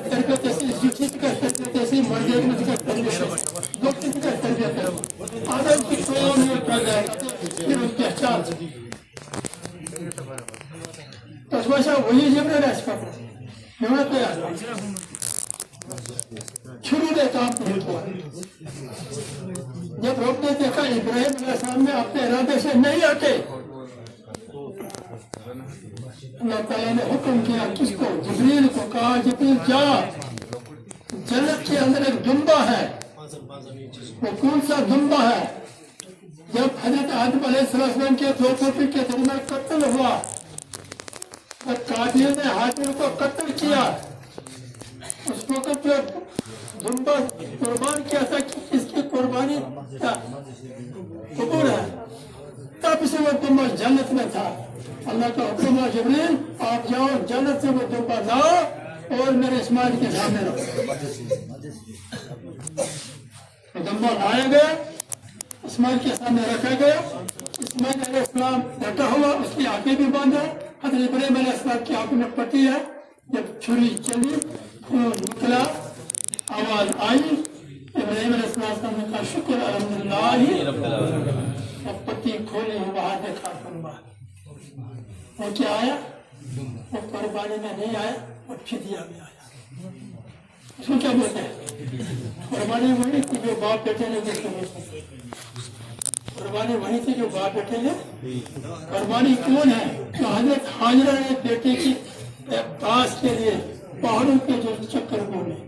terbiyesi, zikir terbiyesi, marifet terbiyesi, doktor terbiyesi. Adam ki soğumuyor böyle, bir pehçan. तो वैसा वही जबरे रास्ता पर नमक पे आ शुरू में काम नहीं हुआ जब रोक ने देखा इब्राहिम अलैहिस्सलाम में अपने इरादे से नहीं आते अल्लाह ताला ने हुक्म किया किसको जिब्रील को कहा जिब्रील जा जन्नत के अंदर एक दुम्बा है वो कौन सा दुम्बा है जब हजरत आदम अलैहिस्सलाम के दो पुत्र के दरमियान कत्ल हुआ कादिर ने हाजिर को कत्ल किया उस वक्त जो दुम्बा कुर्बान किया था कि इसकी कुर्बानी कबूल है तब से वो दुम्बा जन्नत में था अल्लाह का हुक्म है जिब्रील आप जाओ जन्नत से वो दुम्बा लाओ और मेरे इस्माइल के सामने रखो दुम्बा लाया गया इस्माइल के सामने रखा गया इस्माइल अलैहिस्सलाम बैठा हुआ उसकी आंखें भी बंद है हज़रत इब्राहिम अलैहिस्सलाम की आंखों में पट्टी है जब छुरी चली खून निकला आवाज आई इब्राहिम अलैहिस्सलाम ने कहा शुक्र अल्हम्दुलिल्लाह जब पट्टी खोली बाहर देखा कुर्बा वो क्या आया वो कुर्बानी में नहीं आया और फिदिया में आया उसको क्या बोलते हैं कुर्बानी वही थी जो बाप बेटे ने कुर्बानी वही थी जो बाप बेटे ने कुर्बानी कौन है तो हजरत हाजरा ने बेटे की पास के लिए पहाड़ों के जो चक्कर बोले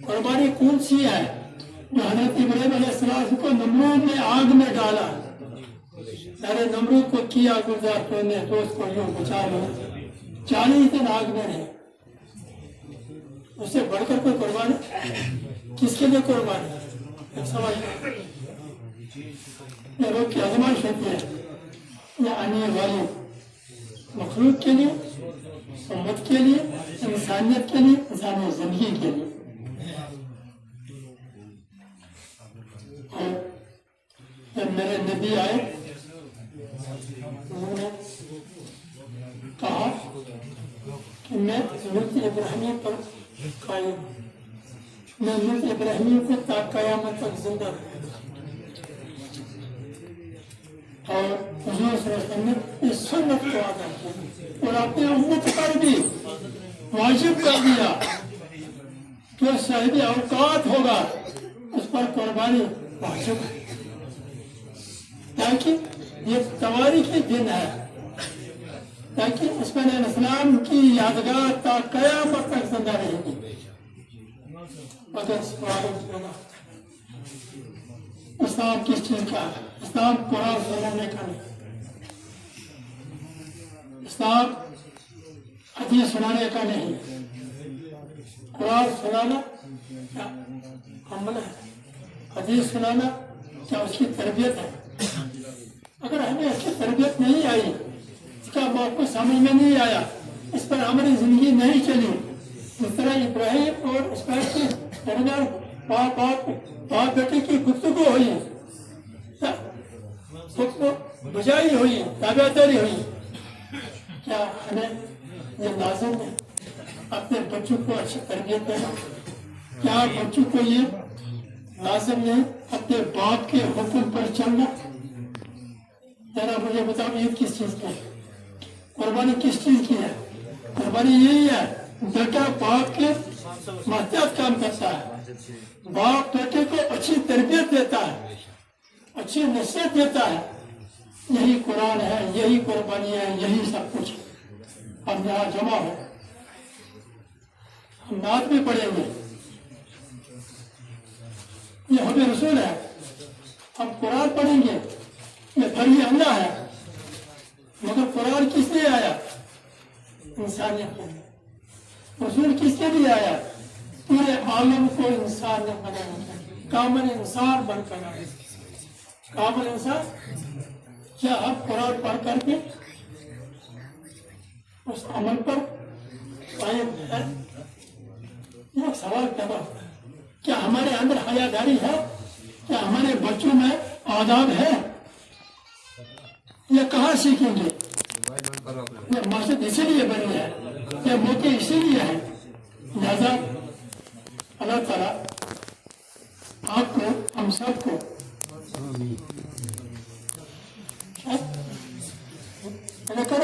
कुर्बानी कौन सी है जो हजरत इब्राहिम अलैहिस्सलाम को नमरूद ने आग में डाला अरे नमरूद को किया गुजार तूने तो उसको यूं बचा लो 40 दिन आग में रहे उससे बढ़कर कोई कुर्बानी किसके लिए कुर्बानी समझ ये रोग की आजमाइश होती है या आने वाली मखलूक के लिए उम्मत के लिए इंसानियत के लिए इंसानी जिंदगी के लिए और जब मेरे नबी आए उन्होंने कहा कि मैं मिल्लत इब्राहिमी पर कायम मैं मिल्लत इब्राहिमी को ता क़यामत तक जिंदा और हुज़ूर सल्लल्लाहु अलैहि वसल्लम ने इस सुन्नत को अदा किया और अपनी उम्मत पर भी वाजिब कर दिया जो साहिब औकात होगा उस पर कुर्बानी वाजिब है ताकि ये तवारीखी दिन है ताकि उसमें इस्लाम की यादगार ता क़यामत तक जिंदा रहेगी मगर इस्लाम किस चीज का है इस्लाम कुरान सुनाने का नहीं इस्लाम हदीस सुनाने का नहीं कुरान सुनाना क्या अमल है हदीस सुनाना क्या उसकी तरबियत है अगर हमें अच्छी तरबियत नहीं आई इसका बाप को समझ में नहीं आया इस पर हमारी जिंदगी नहीं चली जिस तरह इब्राहिम और इस्माइल के दरमियान बाप बेटे की गुफ्तगू हुई बुझाई हुई ताबेदारी हुई क्या हमें ये लाजिम है अपने बच्चों को अच्छी तरबियत देना क्या बच्चों को ये लाजिम है अपने बाप के हुक्म पर चलना जरा मुझे बताओ ईद किस चीज की है कुर्बानी किस चीज की है कुर्बानी यही है बेटा बाप के महत्व काम करता है बाप बेटे को अच्छी तरबियत देता है अच्छी नसीहत देता है यही कुरान है यही कुर्बानी है यही सब कुछ हम यहाँ जमा हो हम नात भी पढ़ेंगे ये हमें रसूल है हम कुरान पढ़ेंगे ये फर्ज अल्लाह है मगर कुरान किस लिए आया इंसानियत के लिए रसूल किसके लिए आया पूरे आलम को इंसान ने बनाया कामल इंसान बनकर आए कामल इंसान क्या हम कुरान पढ़ करके उस अमल पर कायम है यह सवाल पैदा होता है क्या हमारे अंदर हयादारी है क्या हमारे बच्चों में आदाब है ये कहाँ सीखेंगे ये मस्जिद इसीलिए बनी है ये मोती इसीलिए है लिहाजा अल्लाह ताला आपको हम सबको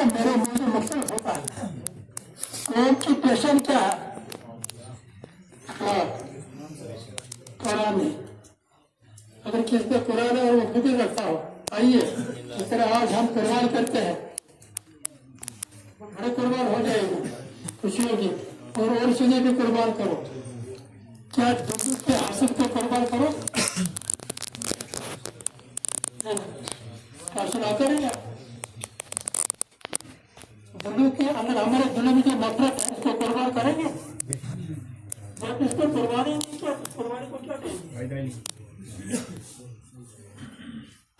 मेरे मुंह में मुख्तलिफ होता है। कोर्ट की पेशन क्या है? कुरान है। अगर किसी पे कुरान है वो खुद ही रखता हो, आइए जिस तरह आज हम कुर्बान करते हैं, बड़े कुर्बान हो जाएगी, खुशी होगी। और चीजें भी कुर्बान करो। क्या दुनिया के हासिल को कुर्बान करो? क्या सुनाते रहिए दुनिया के अंदर हमारे दुनिया में जो नफरत है उसको कुर्बान करेंगे? जब इसको कुर्बानी नहीं किया तो कुर्बानी को क्या कहेंगे?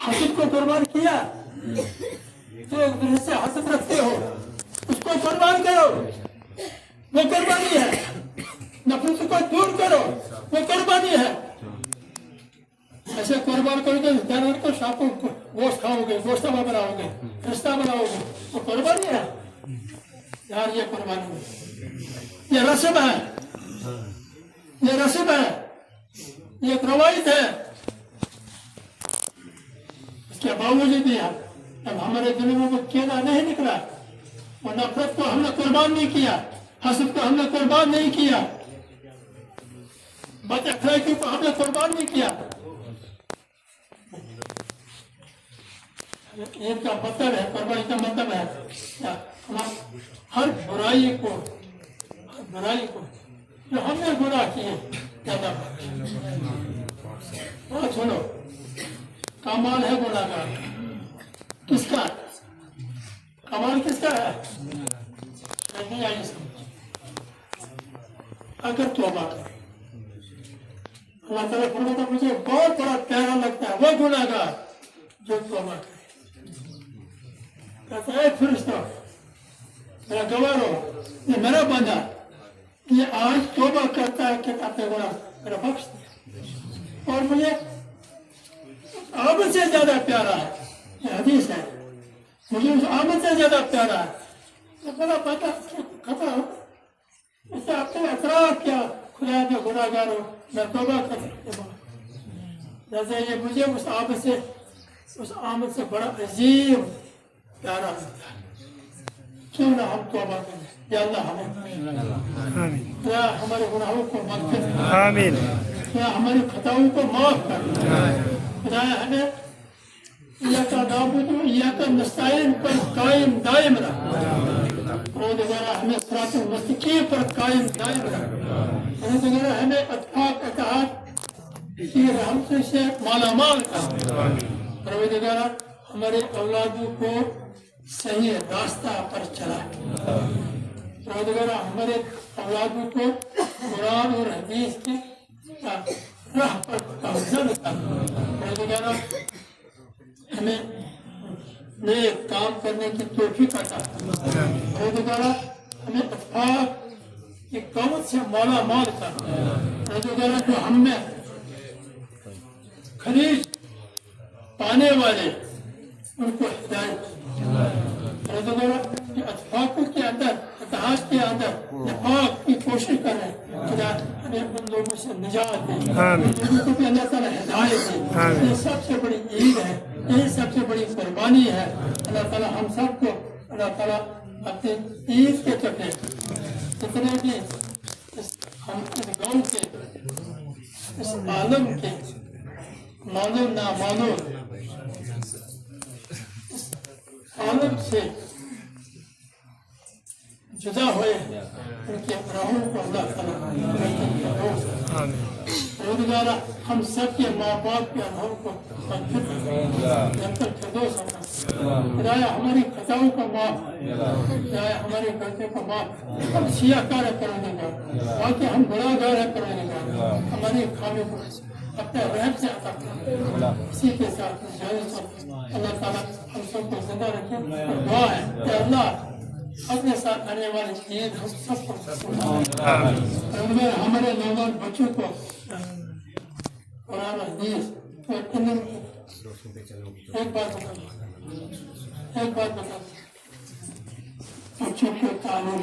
हासिल को कुर्बान किया तो एक दूसरे से हासिल रखते हो, उसको कुर्बान करो, वो कुर्बानी है। नफरत को दूर करो, वो कुर्बानी है। ऐसे कुर्बान करोगे जानवर को, सांपों को गोश्त खाओगे, गोश्तवा बनाओगे, रिश्ता बनाओगे, वो कुर्बानी है यार। ये कुर्बानी है, ये रस्म है, ये रस्म है, ये एक रवायत है। इसके बावजूद भी अब हमारे दिलों में वो कीड़ा नहीं निकला, वो नफरत को हमने कुर्बान नहीं किया, हसद को हमने कुर्बान नहीं किया, बद अखलाकी को हमने कुर्बान नहीं किया। इनका मतलब है, कुर्बानी का मतलब है हर बुराई को जो हमने गुनाह किए ज्यादा और सुनो, कमाल है गुनाहगार किसका? कमाल किसका है? नहीं आई समझ। अगर तौबा कर, अल्लाह ताला फरमाता मुझे बहुत बड़ा प्यारा लगता है वो गुनाहगार जो तौबा करे। कहता है फरिश्ता मेरा गवाह हो, ये मेरा बंदा ये आज तौबा करता है कि अपने गुनाह मेरा बख्श दे और मुझे आमद से ज्यादा प्यारा है। ये हदीस है, मुझे उस आमद से ज्यादा प्यारा है। तो मेरा बंदा खता हो, इससे आपने एतराफ किया खुदा में गुनाहगार हो, मैं तौबा कर जैसे ये मुझे उस आमद से बड़ा अजीम प्यारा लगता है। क्यों ना हम तौबा करें? या अल्लाह हमें या हमारे गुनाहों को माफ कर, आमीन, या हमारी खताओं को माफ कर, खुदा हमें इय्याका नअबुदु व इय्याका नस्तईन पर कायम दायम रख, और हमें सिरातुल मुस्तकीम पर कायम दायम रख, और हमें अत्ताक अताअत की रहमत से मालामाल कर, और हमारे औलादों को सही रास्ता पर चला, और हमारे औलादों को कुरान और हदीस की राह पर गामजन कर, और हमें नए काम करने की तौफीक अता कर, और हमें अत्ताक की क़ुव्वत से मालामाल कर, और जो हमने खरीद पाने वाले उनको हिदायत अतफाकों के अंदर, इतिहास के अंदर निफाक की कोशिश कर रहे हैं, खुदा हमें उन लोगों से निजात दे, उन लोगों को भी अल्लाह ताला हिदायत दे। ये सबसे बड़ी ईद है, यही सबसे बड़ी कुर्बानी है। अल्लाह ताला हम सबको, अल्लाह ताला अपने ईद के चक्कर जितने भी हम इस गाँव के, इस आलम के मालूम ना मालूम आलम से जुदा हुए उनके राहों को अल्लाह ताला हम सब के माँ बाप के अनुभव को खुदाया हमारी खताओं का माफ, खुदाया हमारे गलतियों का माफ। हम सियाकार करने का बाकी हम गुनाहगार है करने का, हमारी खामियों को अपने रहम से अता कर। इसी के साथ अल्लाह ताला हम सबको जिंदा रखे। दुआ है कि अल्लाह अपने साथ आने वाले ईद हम सबको हमारे नौजवान बच्चों को कुरान हदीस एक बात बता बच्चों को तालीम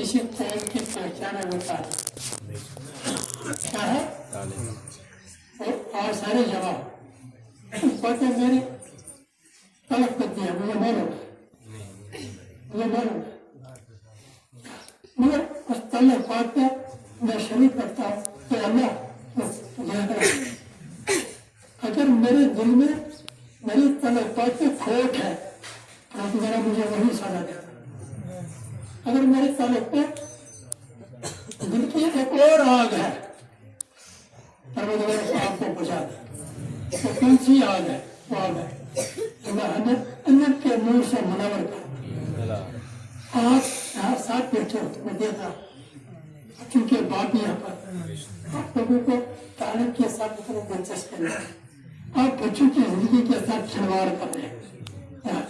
کسی قوم کی پہچان ہوتا ہے کیا ہے اور سارے جواب باتیں میری طلب کرتی ہے مجھے معلوم مگر اس طلب بات پہ میں شریک کرتا ہوں کہ اللہ اگر میرے دل میں میری طلب بات پہ کھوٹ ہے تو ذرا مجھے وہی سزا دے اگر میری طلب پہ دل کی ایک اور آگ ہے پروردگار آپ کو بجھا دے تو کون سی آگ ہے وہ آگ ہے اللہ ہمیں اندر کے نور سے منور کر آپ یہاں ساتھ بیٹھے ہو میں دیکھ رہا ہوں کیونکہ باپ یہاں پر آپ لوگوں کو تعلیم کے ساتھ اتنا دلچسپ نہیں ہے آپ بچوں کی زندگی کے ساتھ کھلواڑ کر رہے ہیں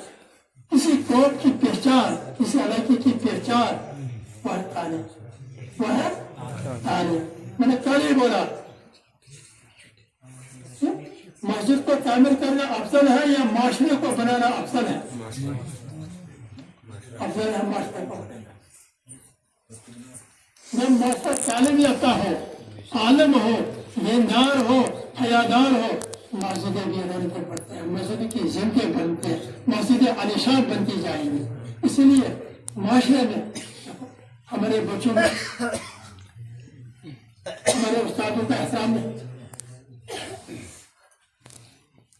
کسی قوم کی پہچان کسی علاقے کی پہچان وہ ہے تعلیم وہ ہے تعلیم میں نے کل ہی بولا مسجد کو تعمیر کرنا افضل ہے یا معاشرے کو بنانا افضل ہے افضل ہے معاشرے کو جب معاشرہ تعلیم یافتہ ہو عالم ہو دیندار ہو حیادار ہو مسجدیں بھی ادارے پڑھتے ہیں مسجد کی زندگی بنتے ہیں مسجدیں عالیشان بنتی جائیں گی اسی لیے معاشرے میں ہمارے بچوں میں ہمارے استادوں کا احترام نہیں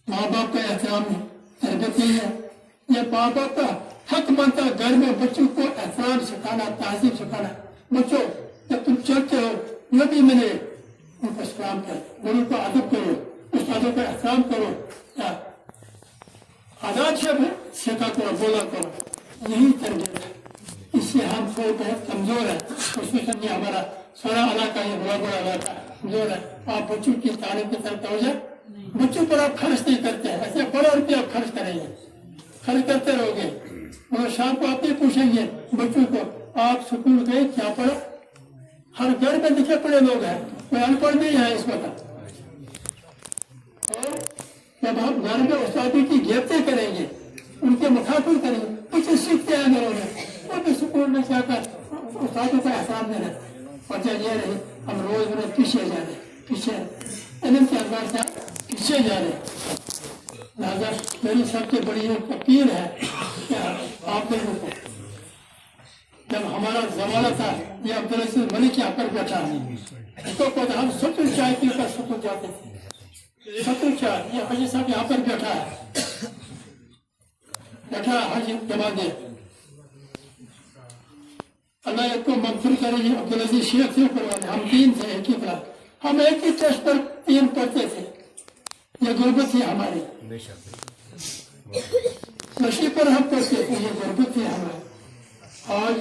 ماں باپ کا احترام نہیں تربیت نہیں ہے یہ ماں باپ کا حق بنتا گھر میں بچوں کو احترام سکھانا تہذیب سکھانا بچوں جب تم چلتے ہو جو بھی ملے ان کو سلام کرو بڑوں کو ادب کرو استادوں کا احترام کرو آزاد سے سیکھا کرو بولا کرو یہی تربیت ہے اس سے ہم کو بہت کمزور ہے اس میں سمجھے ہمارا سارا علاقہ یہ بڑا بڑا علاقہ ہے کمزور ہے آپ بچوں کی تعلیم کی طرف توجہ بچوں پر آپ خرچ نہیں کرتے ہیں ایسے بڑا روپیہ آپ خرچ کریں گے خرچ کرتے رہو گے اور شام کو آپ نہیں پوچھیں گے بچوں کو آپ سکول گئے کیا پڑھا ہر گھر میں لکھے پڑے لوگ ہیں کوئی ان پڑھ نہیں ہے اس وقت اور جب ہم گھر میں استادوں کی گرفتیں کریں گے ان کے مخاطب کریں گے کچھ سیکھتے ہیں گھروں میں وہ بھی سکول میں جا کر استادوں کا احترام دینا وجہ یہ رہی ہم روز روز پیچھے جا رہے پیچھے علم کے اعتبار سے پیچھے جا رہے لہٰذا میری سب سے بڑی ایک اپیل ہے کہ آپ لوگوں کو جب ہمارا زمانہ تھا یہ عبدالعزیز ملک یہاں پر بیٹھا ہے تو ہم 70 چائے پی کر سکول جاتے تھے 70 چائے یہ حاجی صاحب یہاں پر بیٹھا ہے حاجی جماعت اللہ ایک کو مغفر کرے گی عبدالعزیز شیخ سے کروانے ہم 3 تھے ایک ہی کلاس ہم ایک ہی ٹیسٹ پر 3 پڑھتے تھے یہ غربت تھی ہماری نشے پر ہم پڑھتے تھے یہ غربت تھی ہماری آج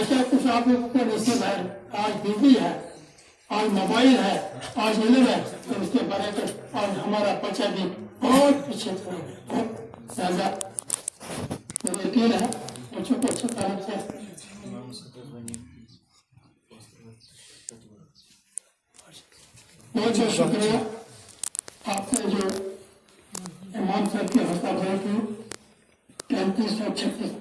کیا کچھ آپ لوگوں کو نصیب ہے آج بجلی ہے آج موبائل ہے آج علم ہے تو اس کے بارے میں آج ہمارا بچہ بھی بہت پیچھے بہت زیادہ میری اپیل ہے بچوں کو اچھی تعلیم سے بہت بہت شکریہ آپ نے جو امام صاحب کی حوصلہ افزائی کی 3536